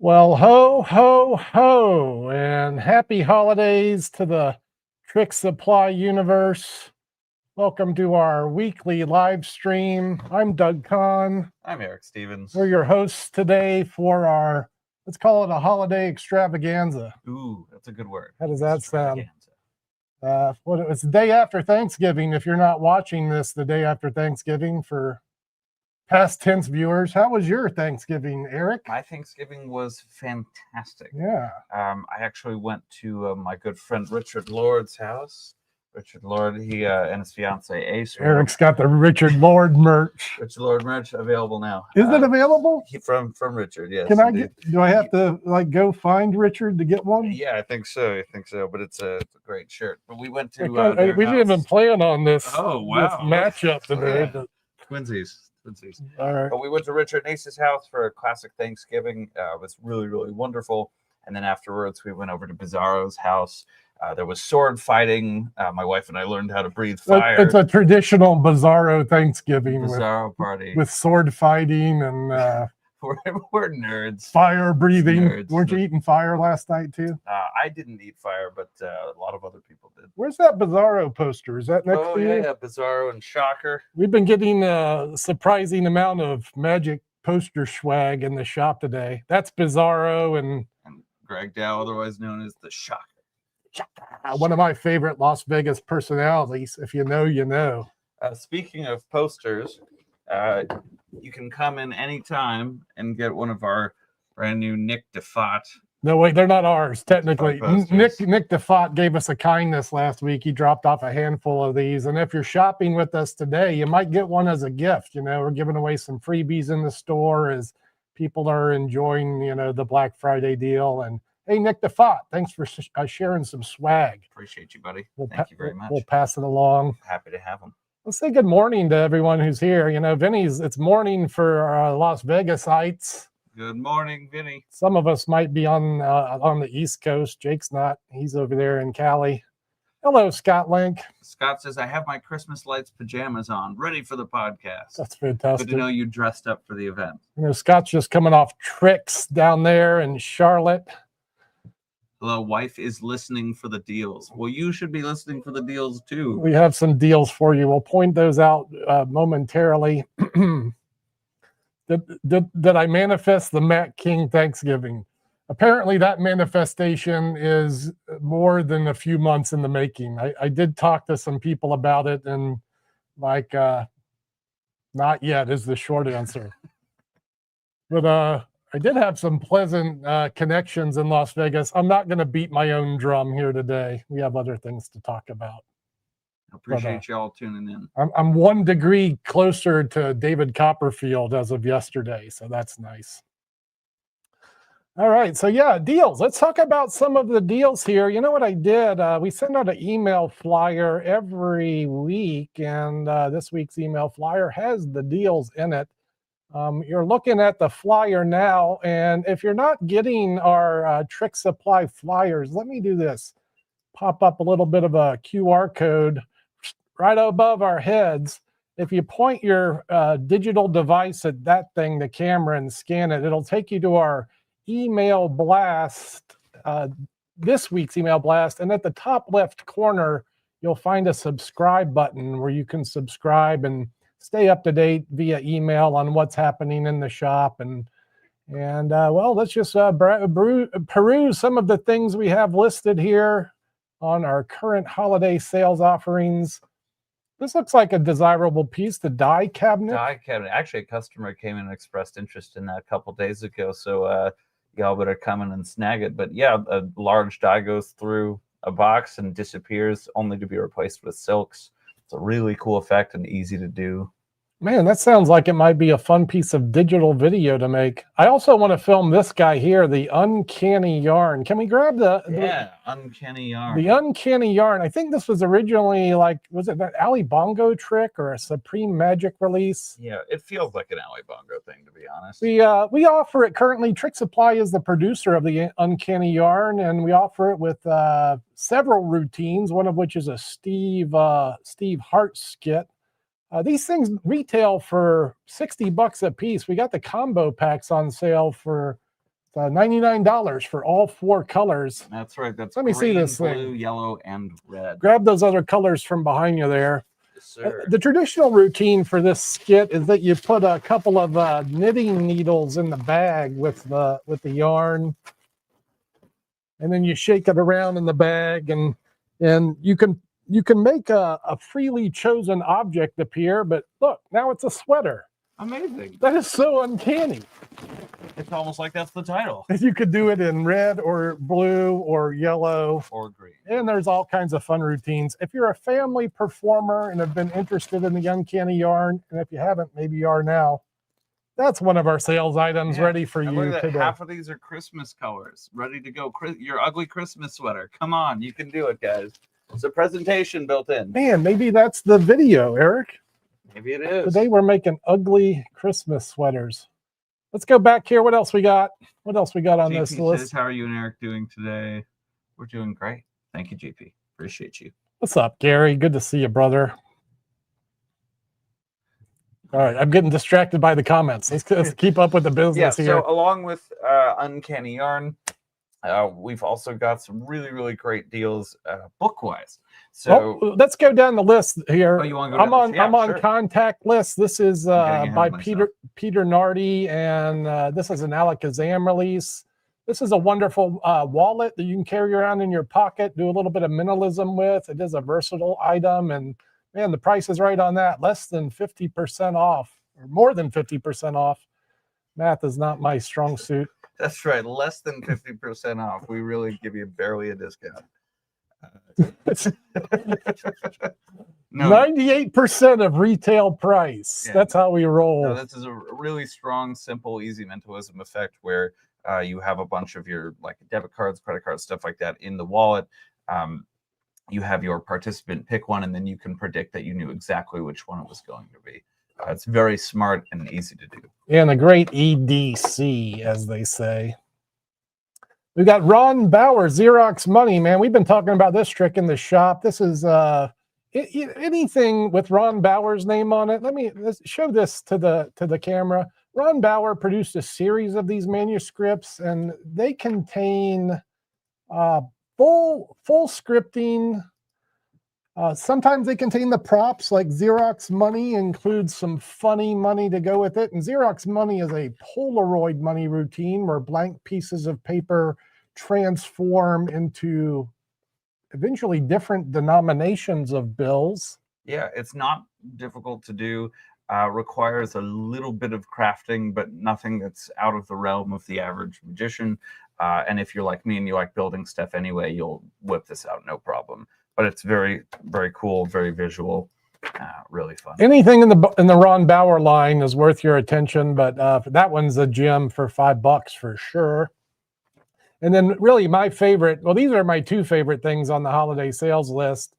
Well, ho, ho, ho, and happy holidays to the Trick Supply universe. Welcome to our weekly live stream. I'm Doug Conn. I'm Eric Stevens. We're your hosts today for our, let's call it a holiday extravaganza. Ooh, that's a good word. How does that sound? It was the day after Thanksgiving. If you're not watching this the day after Thanksgiving, for past tense viewers, how was your Thanksgiving, Eric? My Thanksgiving was fantastic. Yeah. I actually went to my good friend Richard Lord's house. Richard Lord, he and his fiance Ace. Eric's got the Richard Lord merch. Richard Lord merch available now. Is it available? From Richard, yes. Can I get? Do I have to like go find Richard to get one? Yeah, I think so. But it's a great shirt. But we went to. We didn't even plan on this. Oh wow! This matchup today. Yeah. Twinsies. All right. But we went to Richard and Ace's house for a classic Thanksgiving. It was really, really wonderful. And then afterwards, we went over to Bizarro's house. There was sword fighting. My wife and I learned how to breathe fire. It's a traditional Bizarro Thanksgiving. Bizarro party. With sword fighting and... we're nerds. Fire breathing. Nerds. Weren't you eating fire last night, too? I didn't eat fire, but a lot of other people did. Where's that Bizarro poster? Is that next to you? Yeah, Bizarro and Shocker. We've been getting a surprising amount of magic poster swag in the shop today. That's Bizarro and Greg Dow, otherwise known as the Shocker. One of my favorite Las Vegas personalities. If you know, you know. Speaking of posters, you can come in anytime and get one of our brand new Nick DeFott. No, wait, they're not ours, technically. Nick DeFott gave us a kindness last week. He dropped off a handful of these. And if you're shopping with us today, you might get one as a gift. You know, we're giving away some freebies in the store as people are enjoying, the Black Friday deal. And hey, Nick DeFott, thanks for sharing some swag. Appreciate you, buddy. Thank you very much. We'll pass it along. Happy to have them. Let's say good morning to everyone who's here. Vinny's, it's morning for Las Vegasites. Good morning, Vinny. Some of us might be on the East Coast. Jake's not. He's over there in Cali. Hello, Scott Link. Scott says, I have my Christmas lights pajamas on, ready for the podcast. That's fantastic. Good to know you dressed up for the event. Scott's just coming off Tricks down there in Charlotte. Hello, wife is listening for the deals. Well, you should be listening for the deals too. We have some deals for you. We'll point those out momentarily. Did I manifest the Matt King Thanksgiving? Apparently that manifestation is more than a few months in the making. I did talk to some people about it, and not yet is the short answer. But I did have some pleasant connections in Las Vegas. I'm not going to beat my own drum here today. We have other things to talk about. Appreciate y'all tuning in. I'm 1 degree closer to David Copperfield as of yesterday, so that's nice. All right, so yeah, deals. Let's talk about some of the deals here. You know what I did? We send out an email flyer every week, and this week's email flyer has the deals in it. You're looking at the flyer now, and if you're not getting our Trick Supply flyers, let me do this. Pop up a little bit of a QR code right above our heads. If you point your digital device at that thing, the camera, and scan it, it'll take you to our email blast, this week's email blast. And at the top left corner, you'll find a subscribe button where you can subscribe and stay up to date via email on what's happening in the shop. And well, let's just peruse some of the things we have listed here on our current holiday sales offerings. This looks like a desirable piece, the die cabinet. Die cabinet. Actually, a customer came in and expressed interest in that a couple days ago, so y'all better come in and snag it. But yeah, a large die goes through a box and disappears, only to be replaced with silks. It's a really cool effect and easy to do. Man, that sounds like it might be a fun piece of digital video to make. I also want to film this guy here, the Uncanny Yarn. Can we grab Uncanny Yarn. The Uncanny Yarn. I think this was originally was it an Ali Bongo trick or a Supreme Magic release? Yeah, it feels like an Ali Bongo thing, to be honest. We offer it currently. Trick Supply is the producer of the Uncanny Yarn, and we offer it with several routines, one of which is a Steve Hart skit. These things retail for $60 a piece. We got the combo packs on sale for $99 for all 4 colors. That's right. That's Let me see green, this blue, thing. yellow, and red. Grab those other colors from behind you there. Yes, sir. The traditional routine for this skit is that you put a couple of knitting needles in the bag with the yarn, and then you shake it around in the bag, and you can make a freely chosen object appear. But look, now it's a sweater. Amazing. That is so uncanny. It's almost like that's the title. You could do it in red or blue or yellow or green. And there's all kinds of fun routines. If you're a family performer and have been interested in the Uncanny Yarn, and if you haven't, maybe you are now, that's one of our sales items ready for you today. Half of these are Christmas colors, ready to go. Your ugly Christmas sweater. Come on, you can do it, guys. It's a presentation built in. Man, maybe that's the video, Eric. Maybe it is. Today we're making ugly Christmas sweaters. Let's go back here. What else we got? What else we got on this list? Says, how are you and Eric doing today? We're doing great. Thank you, GP. Appreciate you. What's up, Gary? Good to see you, brother. All right, I'm getting distracted by the comments. Let's keep up with the business here. So along with Uncanny Yarn, we've also got some really great deals book-wise. So let's go down the list here. Oh, you want to go down I'm on contact list. This is by Peter Nardi, and this is an Alakazam release. This is a wonderful wallet that you can carry around in your pocket, do a little bit of minimalism with. It is a versatile item, and man, the price is right on that. Less than 50% off, or more than 50% off. Math is not my strong suit. That's right, less than 50% off. We really give you barely a discount. 98% of retail price. Yeah. That's how we roll. No, this is a really strong, simple, easy mentalism effect where you have a bunch of your like debit cards, credit cards, stuff like that in the wallet. You have your participant pick one, and then you can predict that you knew exactly which one it was going to be. It's very smart and easy to do. And a great EDC, as they say. We've got Ron Bauer, Xerox Money, man. We've been talking about this trick in the shop. This is anything with Ron Bauer's name on it. Let's show this to the camera. Ron Bauer produced a series of these manuscripts, and they contain full scripting. Sometimes they contain the props, like Xerox Money includes some funny money to go with it. And Xerox Money is a Polaroid money routine where blank pieces of paper transform into eventually different denominations of bills. Yeah, it's not difficult to do. Requires a little bit of crafting, but nothing that's out of the realm of the average magician. And if you're like me and you like building stuff anyway, you'll whip this out, no problem. But it's very cool, very visual, really fun. Anything in the Ron Bauer line is worth your attention, but that one's a gem for $5 for sure. And then really my favorite, well, these are my two favorite things on the holiday sales list.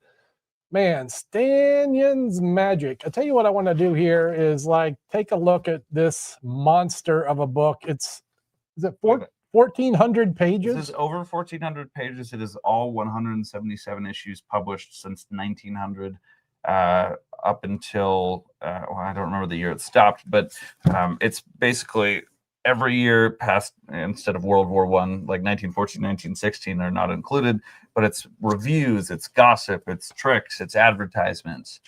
Man, Stanyon's Magic. I tell you what I want to do here is like take a look at this monster of a book. Is it 1,400 pages? This is over 1,400 pages. It is all 177 issues published since 1900 up until, well, I don't remember the year it stopped, but it's basically every year past, instead of World War I, like 1914, 1916 are not included, but it's reviews, it's gossip, it's tricks, it's advertisements.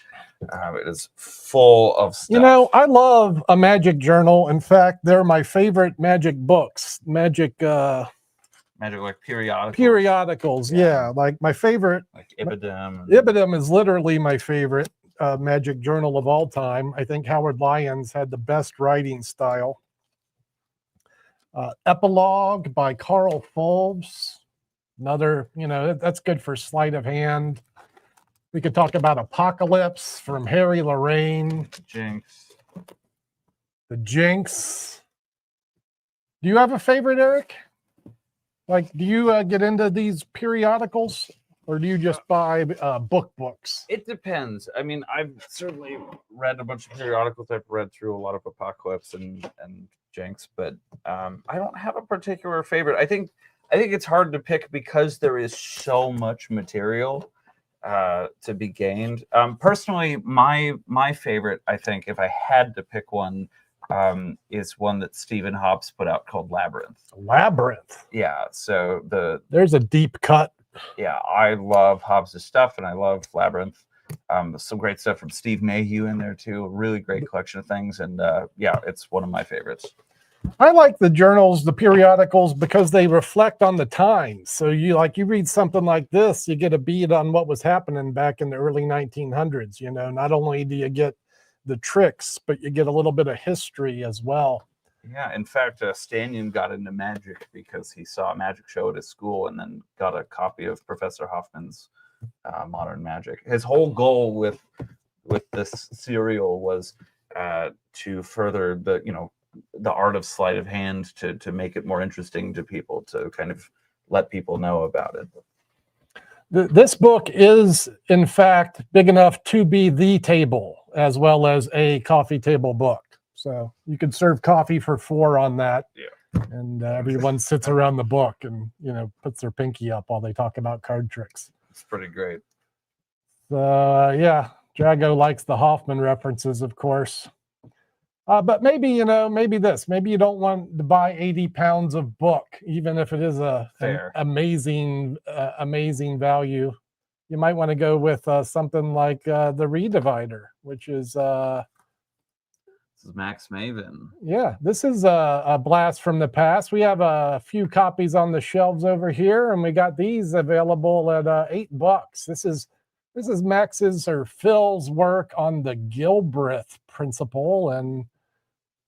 It is full of stuff. You know, I love a magic journal. In fact, they're my favorite magic books. Magic like periodicals. Periodicals, yeah. Like my favorite. Like Ibidem. Ibidem is literally my favorite magic journal of all time. I think Howard Lyons had the best writing style. Epilogue by Carl Fulves. Another, that's good for sleight of hand. We could talk about Apocalypse from Harry Lorraine. The Jinx. Do you have a favorite, Eric? Like, do you get into these periodicals, or do you just buy books? It depends. I mean, I've certainly read a bunch of periodicals. I've read through a lot of Apocalypse and Jinx, but I don't have a particular favorite. I think it's hard to pick because there is so much material to be gained. Personally, my favorite, I think, if I had to pick one, is one that Stephen Hobbs put out called Labyrinth. Labyrinth. Yeah, so there's a deep cut. Yeah, I love Hobbs' stuff, and I love Labyrinth. Some great stuff from Steve Mayhew in there too. A really great collection of things, and yeah, it's one of my favorites. I like the journals, the periodicals, because they reflect on the times. So you read something like this, you get a beat on what was happening back in the early 1900s. You know, not only do you get the tricks, but you get a little bit of history as well. Yeah, in fact, Stanyon got into magic because he saw a magic show at his school and then got a copy of Professor Hoffman's Modern Magic. His whole goal with this serial was to further the art of sleight of hand, to make it more interesting to people, to kind of let people know about it. This book is, in fact, big enough to be the table as well as a coffee table book. So you could serve coffee for 4 on that. Yeah. And everyone sits around the book and, puts their pinky up while they talk about card tricks. It's pretty great. So, yeah, Drago likes the Hoffman references, of course. But maybe, maybe you don't want to buy 80 pounds of book, even if it is an amazing value. You might want to go with something like the Redivider, which is... this is Max Maven. Yeah, this is a blast from the past. We have a few copies on the shelves over here, and we got these available at $8. This is Max's or Phil's work on the Gilbreth principle, and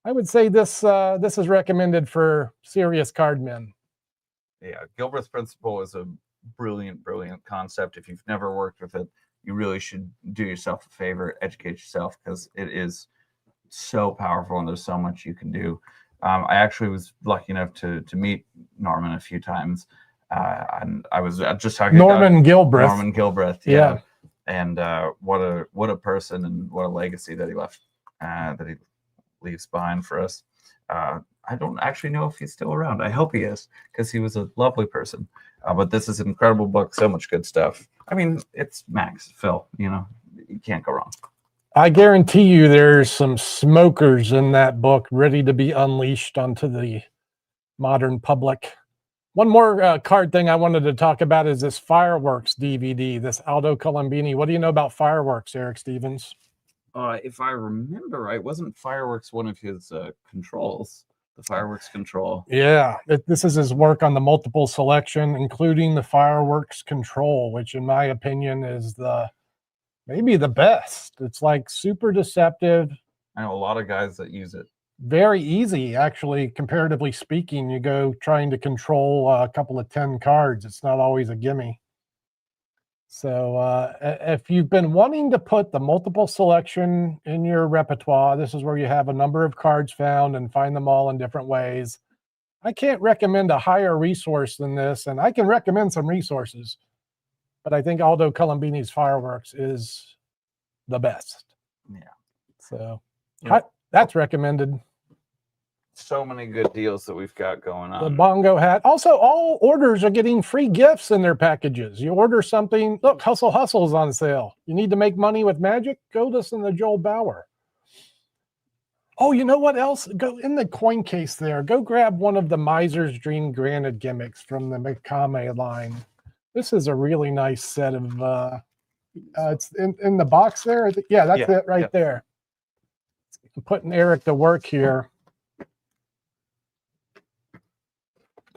I would say this is recommended for serious card men. Yeah, Gilbreth principle is a brilliant concept. If you've never worked with it, you really should do yourself a favor, educate yourself, because it is so powerful and there's so much you can do. I actually was lucky enough to meet Norman a few times, and I was just talking Norman Gilbreth. Norman Gilbreth, yeah. And what a person, and what a legacy that he left, that he leaves behind for us. I don't actually know if he's still around. I hope he is, because he was a lovely person. But this is an incredible book, so much good stuff. I mean, it's Max, Phil, you can't go wrong. I guarantee you there's some smokers in that book ready to be unleashed onto the modern public. One more card thing I wanted to talk about is this Fireworks DVD, this Aldo Colombini. What do you know about Fireworks, Eric Stevens? If I remember right, wasn't Fireworks one of his controls? The Fireworks control. Yeah, this is his work on the multiple selection, including the Fireworks control, which in my opinion is maybe the best. It's like super deceptive. I know a lot of guys that use it. Very easy, actually, comparatively speaking. You go trying to control a couple of 10 cards. It's not always a gimme. So if you've been wanting to put the multiple selection in your repertoire, this is where you have a number of cards found and find them all in different ways. I can't recommend a higher resource than this, and I can recommend some resources, but I think Aldo Colombini's Fireworks is the best. Yeah. So that's recommended. So many good deals that we've got going on. The bongo hat. Also, all orders are getting free gifts in their packages. You order something, look, Hustle Hustle's on sale. You need to make money with magic? Go listen to Joel Bauer. Oh, you know what else? Go in the coin case there. Go grab one of the Miser's Dream Granted gimmicks from the Mikame line. This is a really nice set of, it's in the box there. Yeah, that's it right there. I'm putting Eric to work here.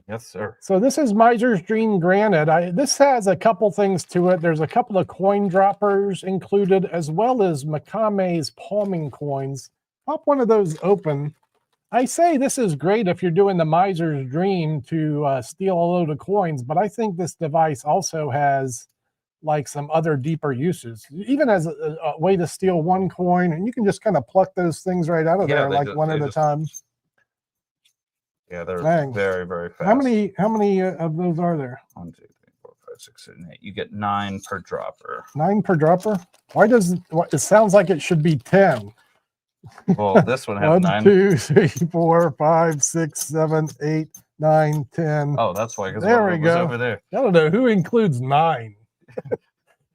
Yes, sir. So this is Miser's Dream Granted. This has a couple things to it. There's a couple of coin droppers included, as well as Makame's palming coins. Pop one of those open. I say this is great if you're doing the Miser's Dream to steal a load of coins, but I think this device also has like some other deeper uses, even as a way to steal one coin, and you can just kind of pluck those things right out of there, like one at a time. Yeah, they're very, very fast. How many of those are there? 1, 2, 3, 4, 5, 6, 7, 8. You get 9 per dropper. 9 per dropper? Why does it sounds like it should be 10? Well, this one has 9. 1, 2, 3, 4, 5, 6, 7, 8, 9, 10. Oh, that's why. There we go. Over there. I don't know who includes 9.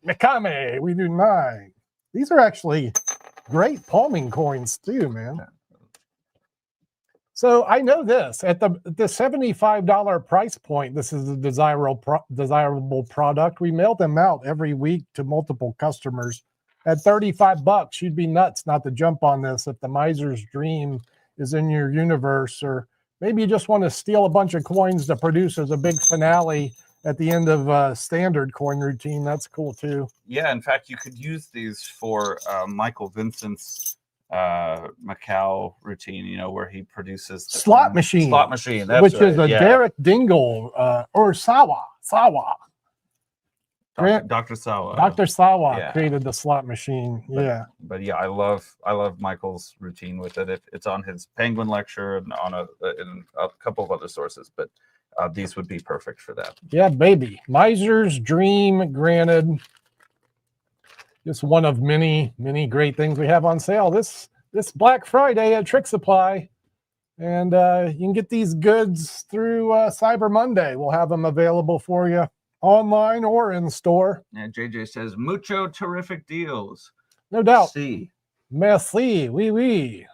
Mikame, we do 9. These are actually great palming coins too, man. So I know this at the $75 price point. This is a desirable product. We mail them out every week to multiple customers. At $35, you'd be nuts not to jump on this if the miser's dream is in your universe, or maybe you just want to steal a bunch of coins to produce as a big finale at the end of a standard coin routine. That's cool too. Yeah, in fact, you could use these for Michael Vincent's Macau routine, you know, where he produces the Slot machine. Slot machine, that's which right, is a yeah. Derek Dingle or Sawa. Dr. Sawa. Dr. Sawa Yeah. created the slot machine. But yeah, I love Michael's routine with it. It's on his Penguin lecture and on in a couple of other sources, but these would be perfect for that. Yeah, baby. Miser's Dream, granted. Just one of many, many great things we have on sale this Black Friday at Trick Supply. And you can get these goods through Cyber Monday. We'll have them available for you online or in store. And JJ says, mucho terrific deals. No doubt. See. Merci. Oui, oui.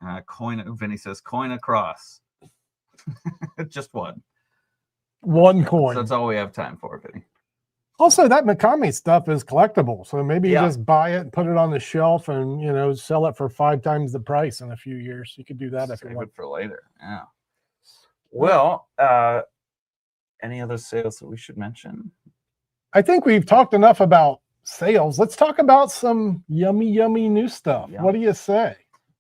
Vinny says, coin across. Just one. One coin. So that's all we have time for, Vinny. Also, that Mikami stuff is collectible. So maybe you Yeah. just buy it and put it on the shelf and, you know, sell it for 5 times the price in a few years. You could do that if Save you want. it for later. Yeah. Well, any other sales that we should mention? I think we've talked enough about sales. Let's talk about some yummy, yummy new stuff. Yeah. What do you say?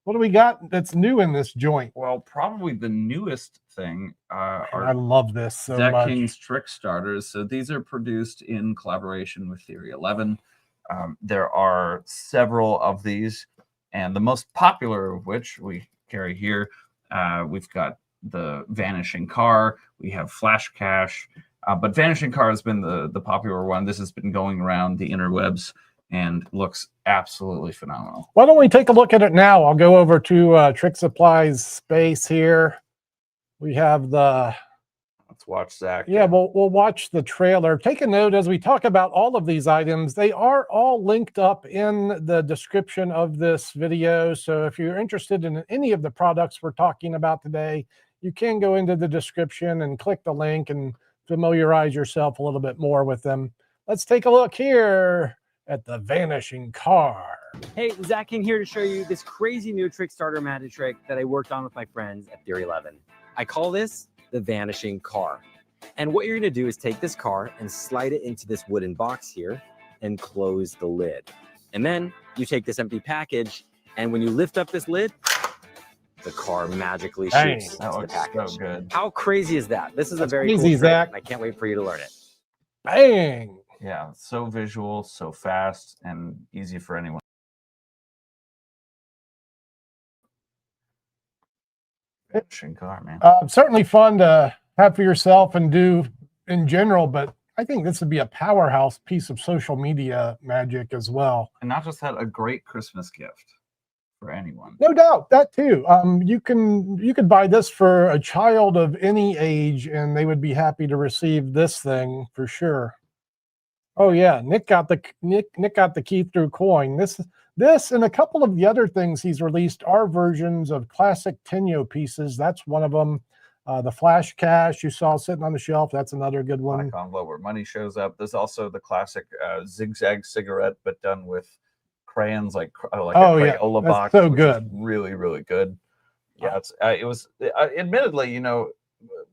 What do we got that's new in this joint? Well, probably the newest thing I are love this so Deck much. King's Trickstarters. So these are produced in collaboration with Theory 11. There are several of these, and the most popular of which we carry here. We've got the Vanishing car. We have Flash Cash, but Vanishing car has been the popular one. This has been going around the interwebs and looks absolutely phenomenal. Why don't we take a look at it now? I'll go over to Trick Supply's space here. We have the... Let's watch Zach. Yeah, we'll watch the trailer. Take a note as we talk about all of these items. They are all linked up in the description of this video. So if you're interested in any of the products we're talking about today, you can go into the description and click the link and familiarize yourself a little bit more with them. Let's take a look here at the Vanishing car. Hey, Zach King here to show you this crazy new Trickstarter magic trick that I worked on with my friends at Theory 11. I call this the Vanishing car. And what you're going to do is take this car and slide it into this wooden box here and close the lid. And then you take this empty package, and when you lift up this lid, the car magically shoots That into the looks package. so good. How crazy is that? This is a That's very cool easy, trick, Zach. and I can't wait for you to learn it. Bang! Yeah, so visual, so fast, and easy for anyone. Vanishing car, man. Certainly fun to have for yourself and do in general, but I think this would be a powerhouse piece of social media magic as well. And not just that, a great Christmas gift for anyone. No doubt, that too. You could buy this for a child of any age, and they would be happy to receive this thing for sure. Oh yeah, Nick got the key through coin. This and a couple of the other things he's released are versions of classic Tenyo pieces. That's one of them. The Flash Cash you saw sitting on the shelf. That's another good one. Black envelope where money shows up. There's also the classic zigzag cigarette, but done with crayons, like a Crayola that's box. so which good. is really, really good. Yeah, it was admittedly, you know,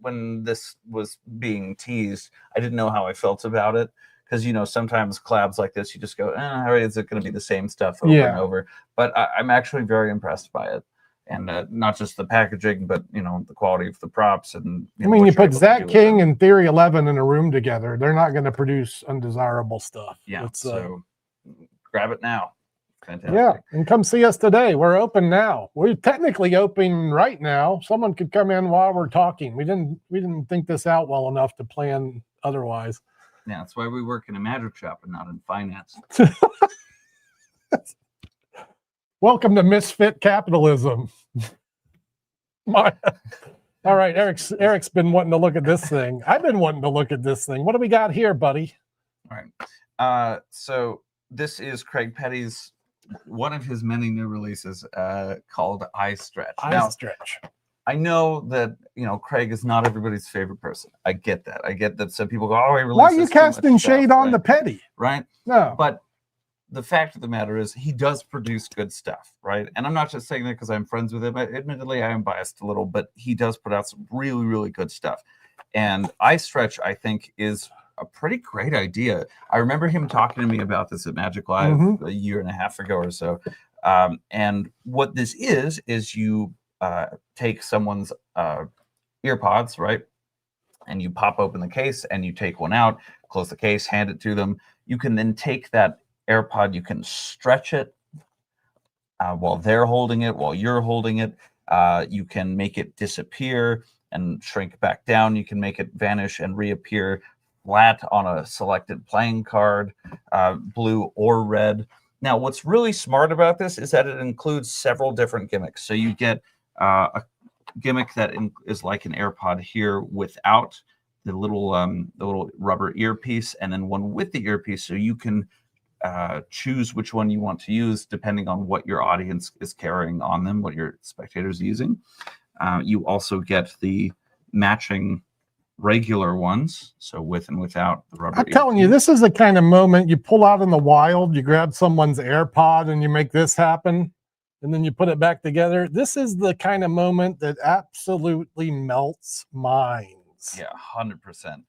when this was being teased, I didn't know how I felt about it. Because, you know, sometimes collabs like this, you just go, all right, is it going to be the same stuff over and over? But I'm actually very impressed by it. And not just the packaging, but, you know, the quality of the props. And I mean, you put Zach King and Theory 11 in a room together, they're not going to produce undesirable stuff. Yeah, so grab it now. Fantastic. Yeah, and come see us today. We're open now. We're technically open right now. Someone could come in while we're talking. We didn't think this out well enough to plan otherwise. Yeah, that's why we work in a magic shop and not in finance. Welcome to misfit capitalism. All right, Eric's been wanting to look at this thing. I've been wanting to look at this thing. What do we got here, buddy? All right. So this is Craig Petty's one of his many new releases called Eye Stretch. Eye Stretch. I know that, you know, Craig is not everybody's favorite person. I get that. I get that some people go, oh, he releases Why are you too much casting shade stuff, on right? the petty? Right? No. But the fact of the matter is he does produce good stuff, right? And I'm not just saying that because I'm friends with him. Admittedly, I am biased a little, but he does put out some really, really good stuff. And Ice Stretch, I think, is a pretty great idea. I remember him talking to me about this at Magic Live a year and a half ago or so. And what this is you take someone's earpods, right? And you pop open the case and you take one out, close the case, hand it to them. You can then take that AirPod, you can stretch it while they're holding it, while you're holding it. You can make it disappear and shrink back down. You can make it vanish and reappear flat on a selected playing card, blue or red. Now, what's really smart about this is that it includes several different gimmicks. So you get a gimmick that is like an AirPod here without the little rubber earpiece, and then one with the earpiece, so you can choose which one you want to use depending on what your audience is carrying on them, what your spectators are using. You also get the matching regular ones, so with and without the rubber. I'm telling you, this is the kind of moment you pull out in the wild. You grab someone's AirPod and you make this happen, and then you put it back together. This is the kind of moment that absolutely melts minds. Yeah, 100%.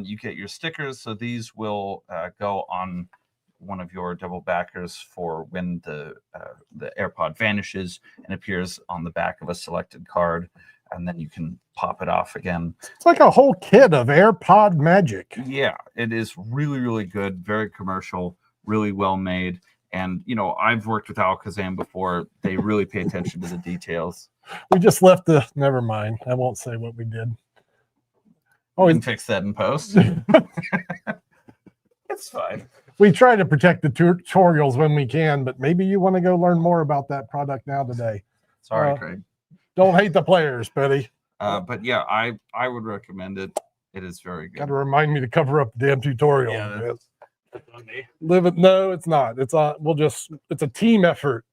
You get your stickers, so these will go on one of your double backers for when the AirPod vanishes and appears on the back of a selected card, and then you can pop it off again. It's like a whole kit of AirPod magic. Yeah, it is really, really good, very commercial, really well made. And, you know, I've worked with Alakazam before. They really pay attention to the details. We just left the, never mind. I won't say what we did. Oh, we can fix that in post. It's fine. We try to protect the tutorials when we can, but maybe you want to go learn more about that product now today. Sorry, Craig. Don't hate the players, Betty. But yeah, I would recommend it. It is very good. Got to remind me to cover up the damn tutorial. Yeah, that's on me. Live it. No, it's not. It's it's a team effort.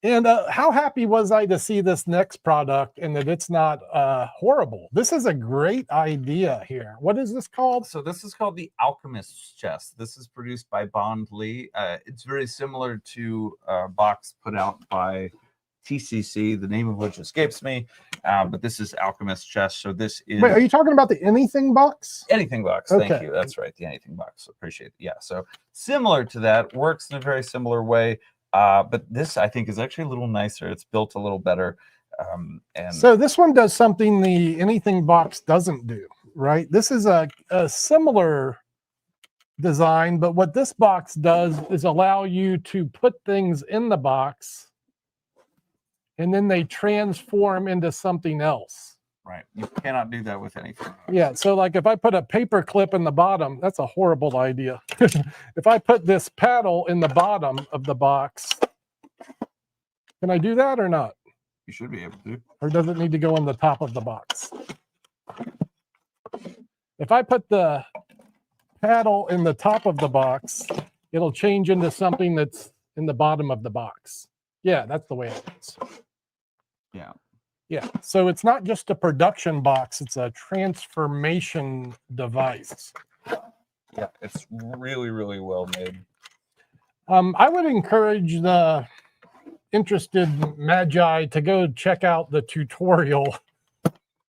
And how happy was I to see this next product and that it's not horrible. This is a great idea here. What is this called? So this is called the Alchemist's Chest. This is produced by Bond Lee. It's very similar to a box put out by TCC, the name of which escapes me. But this is Alchemist's Chest. So this is... Wait, are you talking about the anything box? Anything box. Okay. Thank you. That's right. The anything box. Appreciate it. Yeah. So similar to that, works in a very similar way. But this, I think, is actually a little nicer. It's built a little better. And so this one does something the anything box doesn't do, right? This is a similar design, but what this box does is allow you to put things in the box and then they transform into something else. right. You cannot do that with anything. Yeah, so like if I put a paper clip in the bottom, that's a horrible idea. If I put this paddle in the bottom of the box, can I do that or not? You should be able to. Or does it need to go on the top of the box? If I put the paddle in the top of the box, it'll change into something that's in the bottom of the box. Yeah, that's the way it is. Yeah. Yeah, so it's not just a production box, it's a transformation device. Yeah, it's really, really well made. I would encourage the interested magi to go check out the tutorial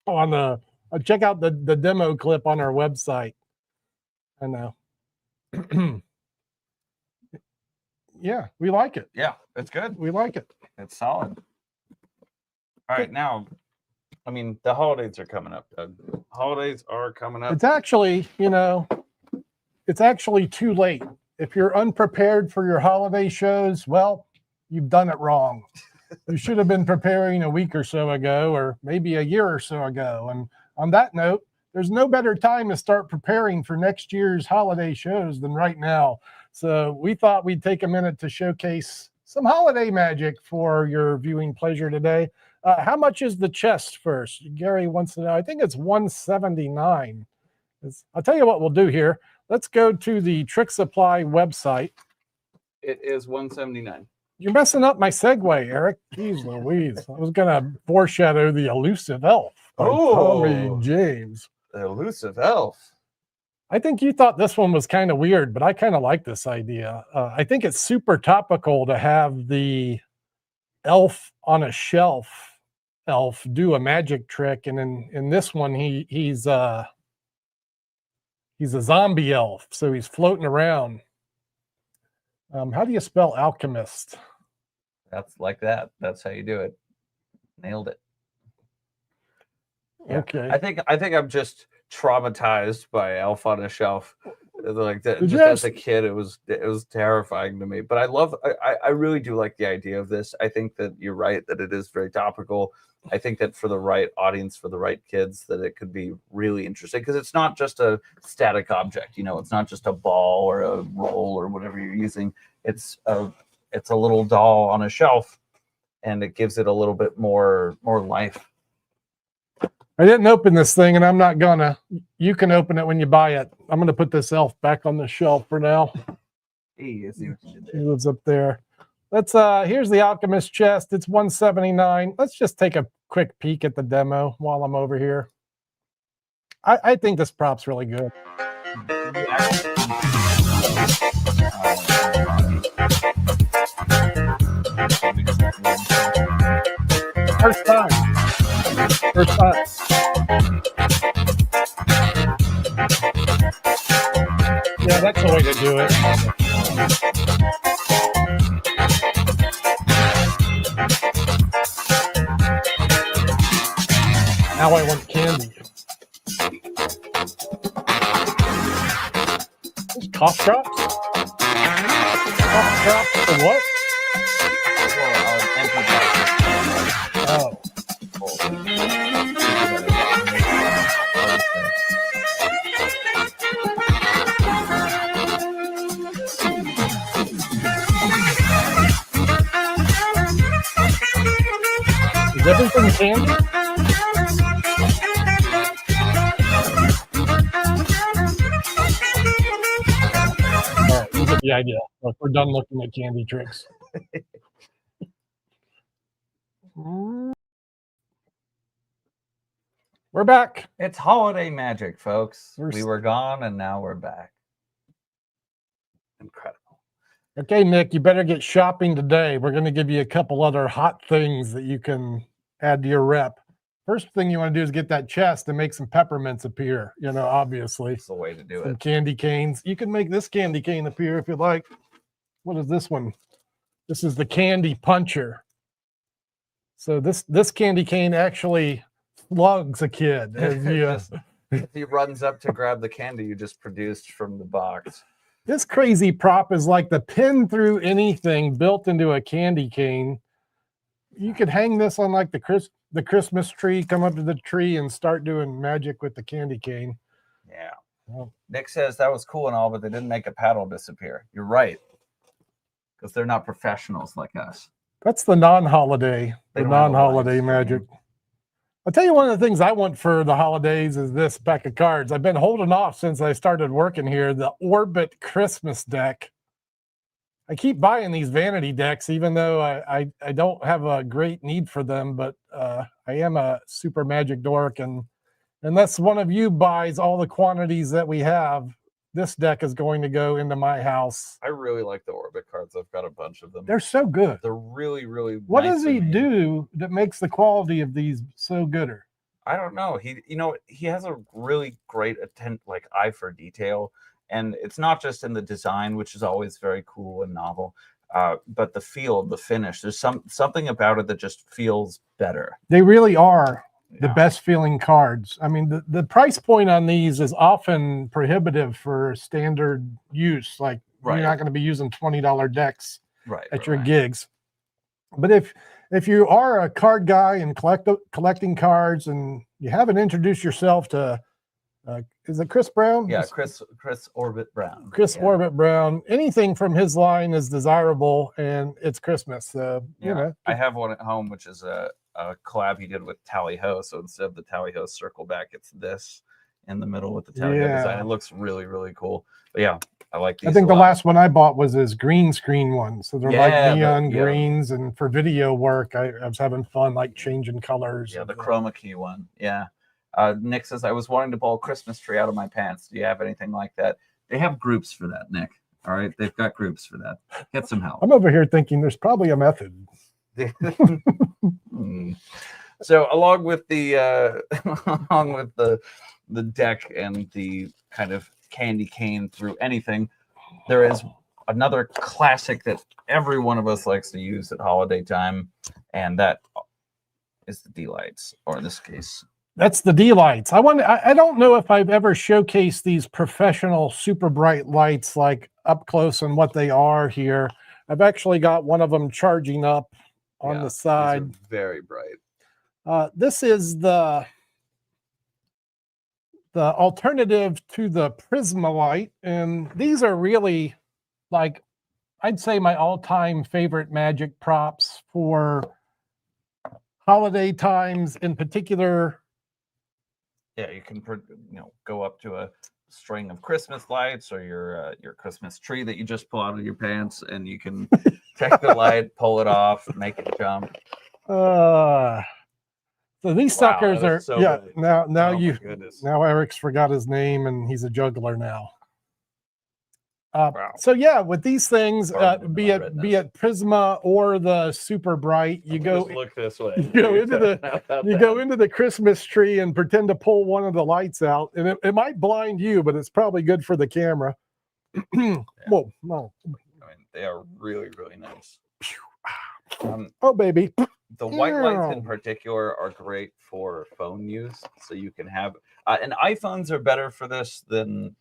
on check out the demo clip on our website. I know. Yeah, we like it. Yeah, it's good. We like it. It's solid. All right, now, I mean, the holidays are coming up, Doug. Holidays are coming up. It's actually, it's actually too late. If you're unprepared for your holiday shows, well, you've done it wrong. You should have been preparing a week or so ago, or maybe a year or so ago. And on that note, there's no better time to start preparing for next year's holiday shows than right now. So we thought we'd take a minute to showcase some holiday magic for your viewing pleasure today. How much is the chest first? Gary wants to know. I think it's $179. I'll tell you what we'll do here. Let's go to the TrickSupply website. It is $179. You're messing up my segue, Eric. Jeez Louise. I was gonna foreshadow the elusive elf by Tommy James. The elusive elf. I think you thought this one was kind of weird, but I kind of like this idea. I think it's super topical to have the elf on a shelf elf do a magic trick, and in this one he's a zombie elf, so he's floating around. How do you spell alchemist? That's like that. That's how you do it. Nailed it. Yeah. Okay. I think I'm just traumatized by Elf on a Shelf. Like that, Did just you as a kid, it was terrifying to me. But I really do like the idea of this. I think that you're right that it is very topical. I think that for the right audience, for the right kids, that it could be really interesting because it's not just a static object. You know, it's not just a ball or a roll or whatever you're using. It's a little doll on a shelf, and it gives it a little bit more life. I didn't open this thing, and I'm not gonna. You can open it when you buy it. I'm gonna put this elf back on the shelf for now. Hey, see what you did there. He lives up there. Let's here's the alchemist chest. It's $179. Let's just take a quick peek at the demo while I'm over here. I think this prop's really good. First time. Yeah, that's the way to do it. Now I want candy. Cough drops? Cough drops for what? Oh. Is everything candy? All right, you get the idea. Look, we're done looking at candy tricks. We're back. It's holiday magic, folks. We're We were gone and now we're back. Incredible. Okay, Nick, you better get shopping today. We're going to give you a couple other hot things that you can add to your rep. First thing you want to do is get that chest and make some peppermints appear, you know, obviously. That's the way to do Some it. candy canes. You can make this candy cane appear if you like. What is this one? This is the candy puncher. So this candy cane actually slugs a kid as you, He runs up to grab the candy you just produced from the box. This crazy prop is like the pin through anything built into a candy cane. You could hang this on like the Christmas tree, come up to the tree and start doing magic with the candy cane. Yeah. Oh. Nick says that was cool and all, but they didn't make a paddle disappear. You're right. Because they're not professionals like us. That's the non-holiday magic. I'll tell you one of the things I want for the holidays is this pack of cards. I've been holding off since I started working here, the Orbit Christmas deck. I keep buying these vanity decks, even though I don't have a great need for them, but I am a super magic dork. And unless one of you buys all the quantities that we have, this deck is going to go into my house. I really like the Orbit cards. I've got a bunch of them. They're so good. They're really, really What nice does he and neat. do that makes the quality of these so gooder? I don't know. He has a really great eye for detail, and it's not just in the design, which is always very cool and novel, but the feel, the finish. There's something about it that just feels better. They really are the Yeah. best feeling cards. I mean, the price point on these is often prohibitive for standard use. Like Right. you're not going to be using $20 decks Right. at your right. gigs. But if you are a card guy and collecting cards and you haven't introduced yourself to, is it Chris Brown? Yeah, Chris Orbit Brown. Chris Yeah. Orbit Brown. Anything from his line is desirable, and it's Christmas. So, Yeah. you know. I have one at home, which is a collab he did with Tally Ho. So instead of the Tally Ho circle back, it's this. in the middle with the tailgate design. It looks really, really cool. But yeah, I like these. I think a the lot. last one I bought was this green screen one. So they're like neon greens, and for video work, I was having fun like changing colors. Yeah, the chroma key one. Yeah. Nick says, I was wanting to pull a Christmas tree out of my pants. Do you have anything like that? They have groups for that, Nick. All right, they've got groups for that. Get some help. I'm over here thinking there's probably a method. So along with the the deck and the kind of candy cane through anything, there is another classic that every one of us likes to use at holiday time, and that is the D-lights, or in this case, that's the D-lights. I don't know if I've ever showcased these professional super bright lights like up close and what they are here. I've actually got one of them charging up on the side. These are very bright. This is the alternative to the Prisma light, and these are really, like, I'd say my all-time favorite magic props for holiday times in particular. Yeah, you can go up to a string of Christmas lights or your Christmas tree that you just pull out of your pants, and you can take the light, pull it off, make it jump. So these suckers are so good. now Eric's forgot his name and he's a juggler now. So yeah, with these things, be it Prisma or the super bright, you go look this way. You go into the Christmas tree and pretend to pull one of the lights out, and it might blind you, but it's probably good for the camera. Whoa, no. I mean, they are really, really nice. Oh baby. The white lights in particular are great for phone use, so you can have and iPhones are better for this than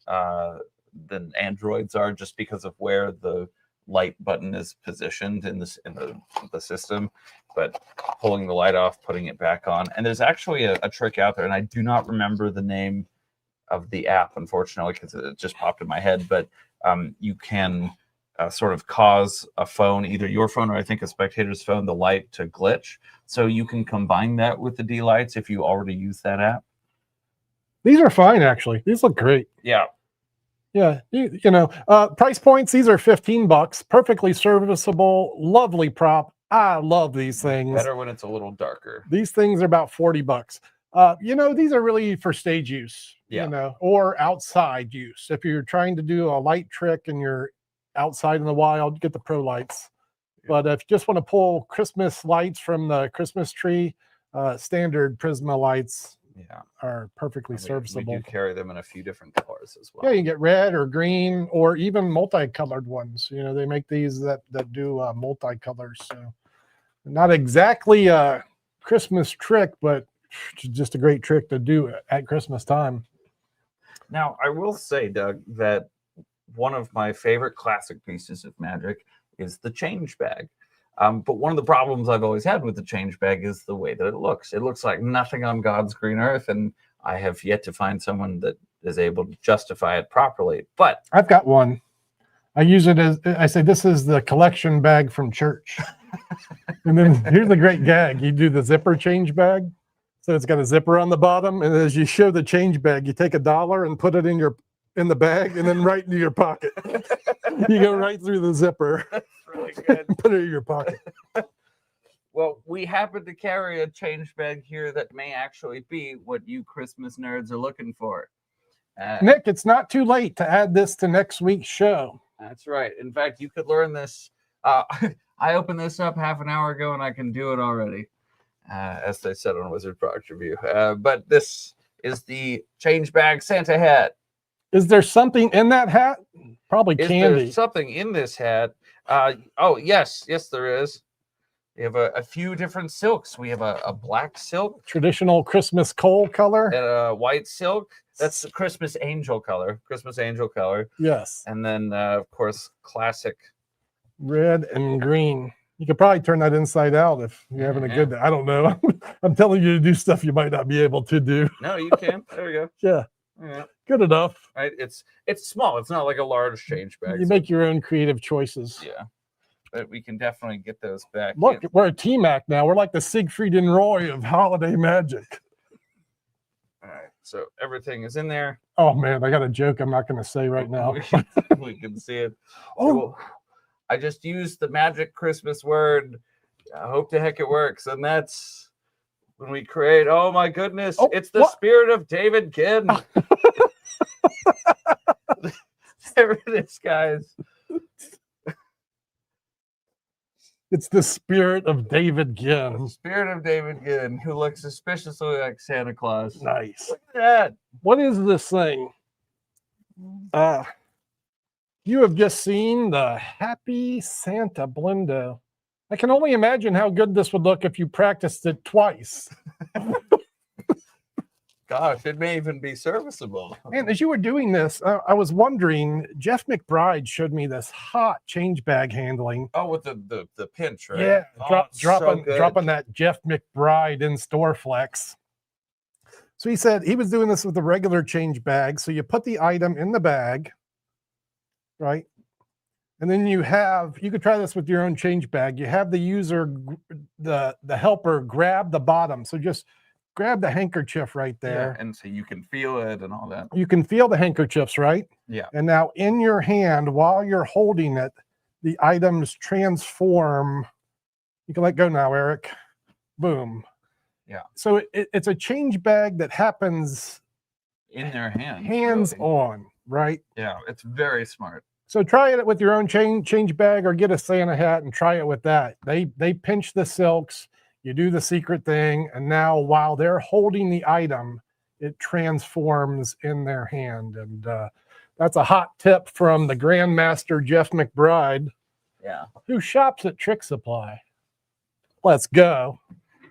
Androids are, just because of where the light button is positioned in the system. But pulling the light off, putting it back on, and there's actually a trick out there, and I do not remember the name of the app, unfortunately, because it just popped in my head. But you can sort of cause a phone, either your phone or I think a spectator's phone, the light to glitch. So you can combine that with the D-lights if you already use that app. These are fine, actually. These look great. Yeah. Yeah, price points, these are $15, perfectly serviceable, lovely prop. I love these things. Better when it's a little darker. These things are about $40. These are really for stage use, or outside use. If you're trying to do a light trick and you're outside in the wild, get the pro lights. But if you just want to pull Christmas lights from the Christmas tree, standard Prisma lights are perfectly serviceable. We do carry them in a few different colors as well. Yeah, you can get red or green or even multicolored ones. They make these that do multicolors. So not exactly a Christmas trick, but just a great trick to do at Christmas time. Now, I will say, Doug, that one of my favorite classic pieces of magic is the change bag. But one of the problems I've always had with the change bag is the way that it looks. It looks like nothing on God's green earth, and I have yet to find someone that is able to justify it properly. But I've got one. I use it as, I say, this is the collection bag from church. And then here's the great gag. You do the zipper change bag. So it's got a zipper on the bottom, and as you show the change bag, you take $1 and put it in the bag, and then right into your pocket. You go right through the zipper. That's really good. Put it in your pocket. Well, we happen to carry a change bag here that may actually be what you Christmas nerds are looking for. Nick, it's not too late to add this to next week's show. That's right. In fact, you could learn this. I opened this up half an hour ago, and I can do it already, as they said on Wizard Product Review. But this is the change bag Santa hat. Is there something in that hat? Probably candy. There's something in this hat. Oh, yes, there is. We have a few different silks. We have a black silk, traditional Christmas coal color, and a white silk. That's the Christmas angel color. Yes. And then, of course, classic red and green. You could probably turn that inside out if you're having a good day. I don't know. I'm telling you to do stuff you might not be able to do. No, you can. There we go. Yeah. Yeah. Good enough. Right. It's small. It's not like a large change bag. You make your own creative choices. Yeah. But we can definitely get those back. Look, we're a T-Mac now. We're like the Siegfried and Roy of holiday magic. All right, so everything is in there. Oh man, I got a joke I'm not going to say right now. We can see it. Oh, Well, I just used the magic Christmas word. I hope the heck it works. And that's when we create, oh my goodness, Oh, it's the what? spirit of David Ginn. There it is, guys. it's the spirit of David The Ginn. spirit of David Ginn, who looks suspiciously like Santa Claus. Nice. Look at that. What is this thing? You have just seen the Happy Santa Blendo. I can only imagine how good this would look if you practiced it twice. Gosh, it may even be serviceable. And as you were doing this, I was wondering, Jeff McBride showed me this hot change bag handling. Oh, with the pinch, right? Yeah, Oh, it's so good. dropping that Jeff McBride in store flex. So he said he was doing this with the regular change bag. So you put the item in the bag, right? And then you could try this with your own change bag. You have the user, the helper grab the bottom. So just grab the handkerchief right there. Yeah, and so you can feel it and all that. You can feel the handkerchiefs, right? Yeah. And now in your hand, while you're holding it, the items transform. You can let go now, Eric. Boom. Yeah. So it's a change bag that happens In their hands. hands really. on, right? Yeah, it's very smart. So try it with your own change bag or get a Santa hat and try it with that. They pinch the silks. You do the secret thing, and now while they're holding the item, it transforms in their hand. And that's a hot tip from the Grandmaster Jeff McBride, Yeah. who shops at Trick Supply. Let's go.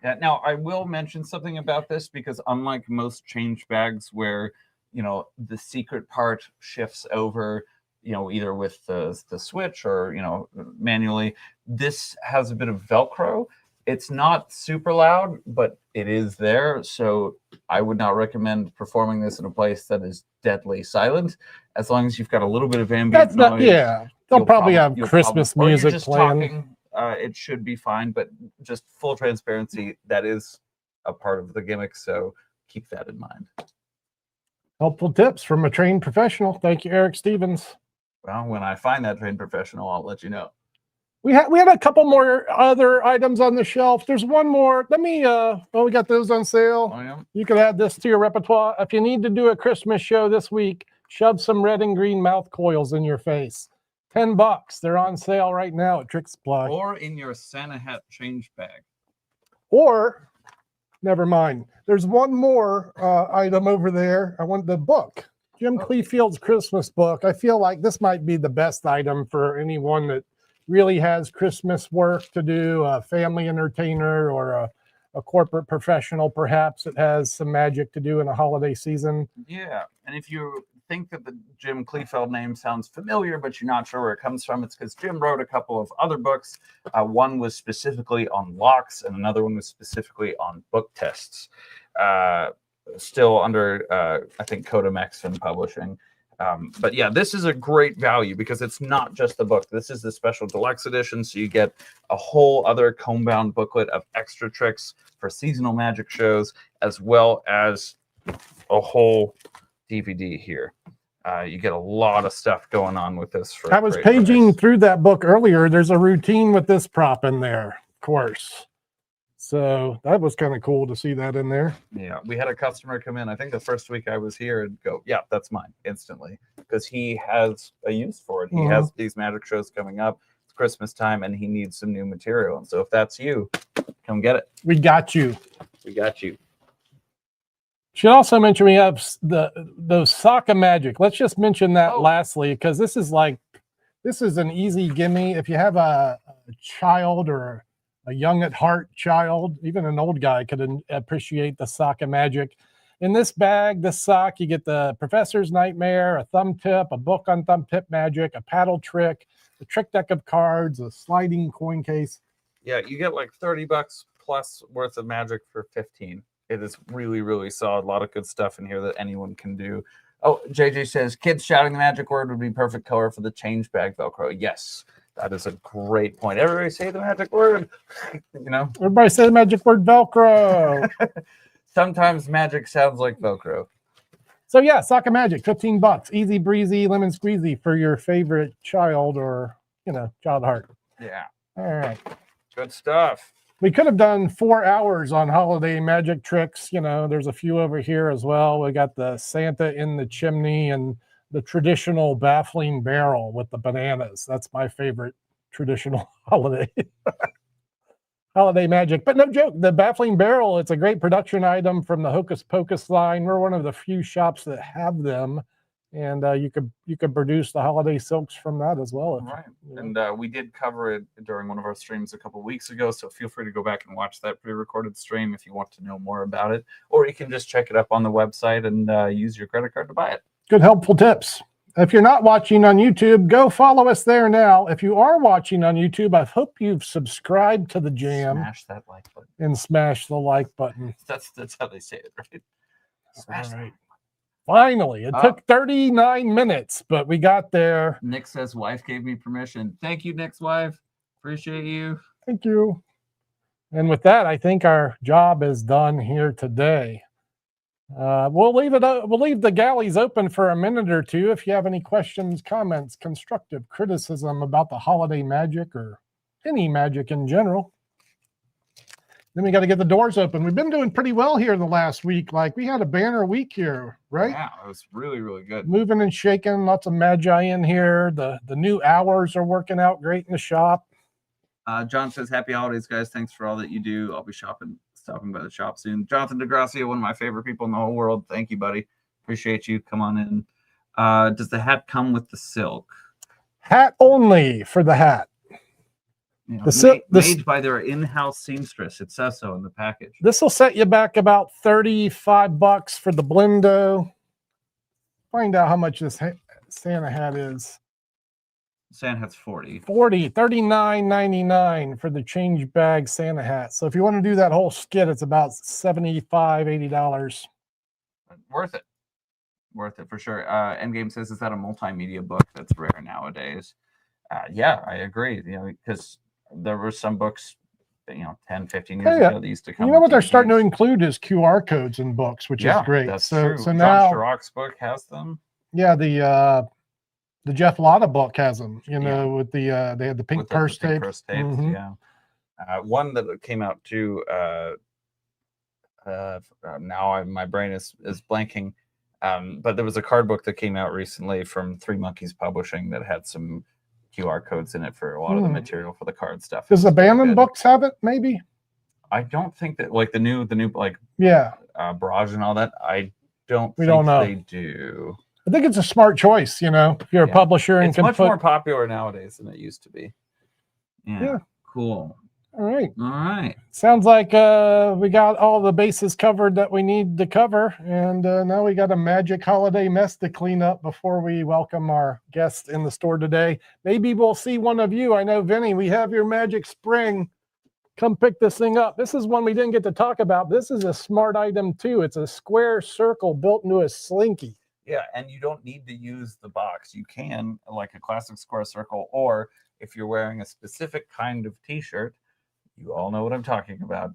Yeah. Now I will mention something about this because unlike most change bags where the secret part shifts over, either with the switch or manually, this has a bit of Velcro. It's not super loud, but it is there. So I would not recommend performing this in a place that is deadly silent. As long as you've got a little bit of ambient That's not, noise. yeah. They'll probably have you'll Christmas or you're music just playing. talking, it should be fine. But just full transparency, that is a part of the gimmick. So keep that in mind. Helpful tips from a trained professional. Thank you, Eric Stevens. Well, when I find that trained professional, I'll let you know. We had a couple more other items on the shelf. There's one more. Let me we got those on sale. Oh, yeah. You can add this to your repertoire. If you need to do a Christmas show this week, shove some red and green mouth coils in your face. $10. They're on sale right now at TrickSupply. Or in your Santa hat change bag. Or, never mind. There's one more item over there. I want the book. Jim Cleefield's Christmas book. I feel like this might be the best item for anyone that really has Christmas work to do, a family entertainer or a corporate professional, perhaps, that has some magic to do in a holiday season. Yeah, and if you think that the Jim Cleefeld name sounds familiar, but you're not sure where it comes from, it's because Jim wrote a couple of other books. One was specifically on locks, and another one was specifically on book tests. Still under, I think, Codemex and publishing. But yeah, this is a great value because it's not just the book. This is the special deluxe edition. So you get a whole other comb-bound booklet of extra tricks for seasonal magic shows, as well as a whole DVD here. You get a lot of stuff going on with this. I was paging through that book earlier. There's a routine with this prop in there, of course. So that was kind of cool to see that in there. Yeah, we had a customer come in, I think the first week I was here, and go, yeah, that's mine instantly. Because he has a use for it. He has these magic shows coming up. It's Christmas time and he needs some new material. And so if that's you, come get it. We got you. We got you. Should also mention we have those Sock of Magic. Let's just mention that lastly, because this is an easy gimme. If you have a child or a young at heart child, even an old guy could appreciate the Sock of Magic. In this bag, this sock, you get the Professor's Nightmare, a thumb tip, a book on thumb tip magic, a paddle trick, a trick deck of cards, a sliding coin case. Yeah, you get like $30 plus worth of magic for 15. It is really, really solid. A lot of good stuff in here that anyone can do. Oh, JJ says, kids shouting the magic word would be perfect color for the change bag Velcro. Yes. That is a great point. Everybody say the magic word. Everybody say the magic word Velcro. Sometimes magic sounds like Velcro. So yeah, Sock of Magic, $15. Easy breezy, lemon squeezy for your favorite child or, child heart. Yeah. All right. Good stuff. We could have done 4 hours on holiday magic tricks. There's a few over here as well. We got the Santa in the chimney and the traditional baffling barrel with the bananas. That's my favorite traditional holiday. Holiday magic. But no joke, the baffling barrel, it's a great production item from the Hocus Pocus line. We're one of the few shops that have them. And you could produce the holiday silks from that as well. Right. And we did cover it during one of our streams a couple of weeks ago. So feel free to go back and watch that pre-recorded stream if you want to know more about it. Or you can just check it up on the website and use your credit card to buy it. Good, helpful tips. If you're not watching on YouTube, go follow us there now. If you are watching on YouTube, I hope you've subscribed to the jam. Smash that like button. And smash the like button. That's how they say it, right? Smash All right. Finally, it took 39 minutes, but we got there. Nick says, wife gave me permission. Thank you, Nick's wife. Appreciate you. Thank you. And with that, I think our job is done here today. We'll leave the galleys open for a minute or two. If you have any questions, comments, constructive criticism about the holiday magic or any magic in general. Then we got to get the doors open. We've been doing pretty well here the last week. Like we had a banner week here, right? Yeah, it was really, really good. Moving and shaking, lots of magi in here. The new hours are working out great in the shop. John says, happy holidays, guys. Thanks for all that you do. I'll be stopping by the shop soon. Jonathan DeGracia, one of my favorite people in the whole world. Thank you, buddy. Appreciate you. Come on in. Does the hat come with the silk? Hat only for the hat. You know, made by their in-house seamstress. It says so in the package. This will set you back about $35 for the Blendo. Find out how much this Santa hat is. Santa hat's $40. $39.99 for the change bag Santa hat. So if you want to do that whole skit, it's about $75, $80. Worth it. Worth it for sure. Endgame says, is that a multimedia book? That's rare nowadays. Yeah, I agree. Because there were some books, 10, 15 years ago that used to come. You know what they're starting to include is QR codes in books, which is great. That's so true. So now John Chiroc's book has them. Yeah, the Jeff Lotta book has them. With they had the pink purse tape. Mm-hmm. Yeah. One that came out too. Now my brain is blanking. But there was a card book that came out recently from Three Monkeys Publishing that had some QR codes in it for a lot of the material for the card stuff. Does the Bannon books have it? Maybe. I don't think that like the new like Barrage and all that. I don't. We don't know. They do. I think it's a smart choice. If you're a publisher and it's much more popular nowadays than it used to be. Yeah. Cool. All right. Sounds like we got all the bases covered that we need to cover. And now we got a magic holiday mess to clean up before we welcome our guests in the store today. Maybe we'll see one of you. I know, Vinny, we have your magic spring. Come pick this thing up. This is one we didn't get to talk about. This is a smart item too. It's a square circle built into a slinky. Yeah, and you don't need to use the box. You can, like a classic square circle, or if you're wearing a specific kind of t-shirt, you all know what I'm talking about.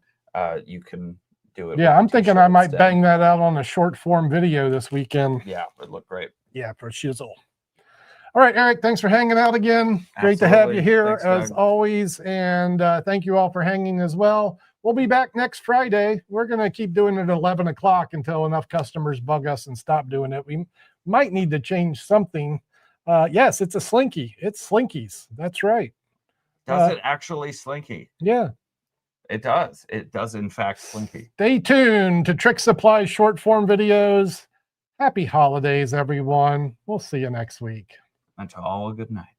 You can do it. Yeah, I'm thinking I might bang that out on a short form video this weekend. Yeah, it would look great. Yeah, for shizzle. All right, Eric, thanks for hanging out again. Great to have you here as always. And thank you all for hanging as well. We'll be back next Friday. We're going to keep doing it at 11 o'clock until enough customers bug us and stop doing it. We might need to change something. Yes, it's a slinky. It's slinkies. That's right. Does it actually slinky? Yeah. It does. It does, in fact, slinky. Stay tuned to Trick Supply short form videos. Happy holidays, everyone. We'll see you next week. Until all, good night.